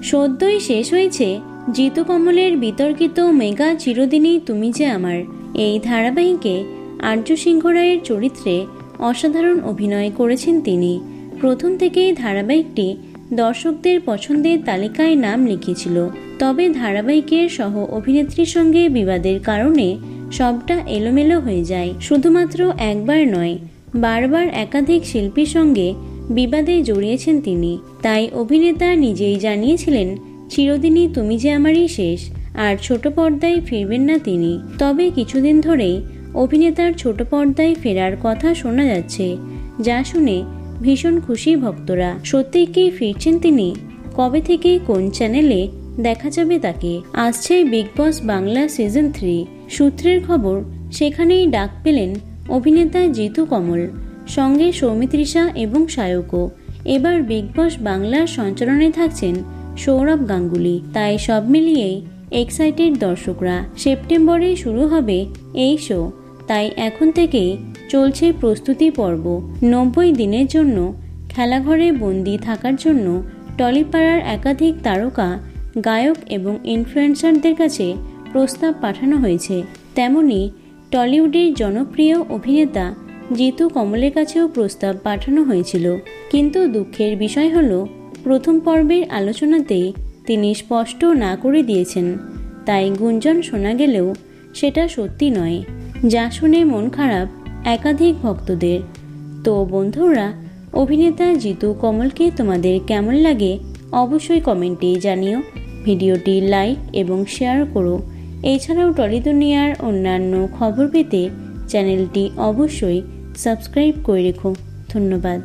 সদ্যই শেষ হয়েছে জিতু কমলের বিতর্কিত মেগা চিরদিনই তুমি যে আমার এই ধারাবাহিকে আর্য সিংহ রায়ের চরিত্রে অসাধারণ অভিনয় করেছেন তিনি। প্রথম থেকেই ধারাবাহিকটি দর্শকদের পছন্দের তালিকায় নাম লিখেছিল, তবে ধারাবাহিকের সহ অভিনেত্রীর সঙ্গে বিবাদের কারণে সবটা এলোমেলো হয়ে যায়। শুধুমাত্র একবার নয়, বারবার একাধিক শিল্পীর সঙ্গে বিবাদে জড়িয়েছেন তিনি। তাই অভিনেতা নিজেই জানিয়েছিলেন চিরদিনই তুমি যে আমারই শেষ, আর ছোট পর্দায় ফিরবেন না তিনি। তবে কিছুদিন ধরেই অভিনেতার ছোট পর্দায় ফেরার কথা শোনা যাচ্ছে, যা শুনে ভীষণ খুশি ভক্তরা। সত্যি কি ফিরছেন তিনি? কবে থেকে কোন চ্যানেলে দেখা যাবে তাকে? আসছে বিগ বস বাংলা সিজন 3। সূত্রের খবর, সেখানেই ডাক পেলেন অভিনেতা জিতু কমল, সঙ্গে সৌমিত্রিষা এবং সায়কও। এবার বিগ বস বাংলার সঞ্চালনে থাকছেন সৌরভ গাঙ্গুলি। তাই সব মিলিয়েই এক্সাইটেড দর্শকরা। সেপ্টেম্বরে শুরু হবে এই শো, তাই এখন থেকেই চলছে প্রস্তুতি পর্ব। 90 দিনের জন্য খেলাঘরে বন্দি থাকার জন্য টলিপাড়ার একাধিক তারকা, গায়ক এবং ইনফ্লুয়েন্সারদের কাছে প্রস্তাব পাঠানো হয়েছে। তেমনি টলিউডের জনপ্রিয় অভিনেতা জিতু কমলের কাছেও প্রস্তাব পাঠানো হয়েছিল। কিন্তু দুঃখের বিষয় হলো, প্রথম পর্বের আলোচনাতেই তিনি স্পষ্ট না করে দিয়েছেন। তাই গুঞ্জন শোনা গেলেও সেটা সত্যি নয়, যা শুনে মন খারাপ একাধিক ভক্তদের। তো বন্ধুরা, অভিনেতা জিতু কমলকে তোমাদের কেমন লাগে অবশ্যই কমেন্টে জানিও। ভিডিওটি লাইক এবং শেয়ার করো। এছাড়াও টলি দুনিয়ার অন্যান্য খবর পেতে চ্যানেলটি অবশ্যই সাবস্ক্রাইব করে রেখো। ধন্যবাদ।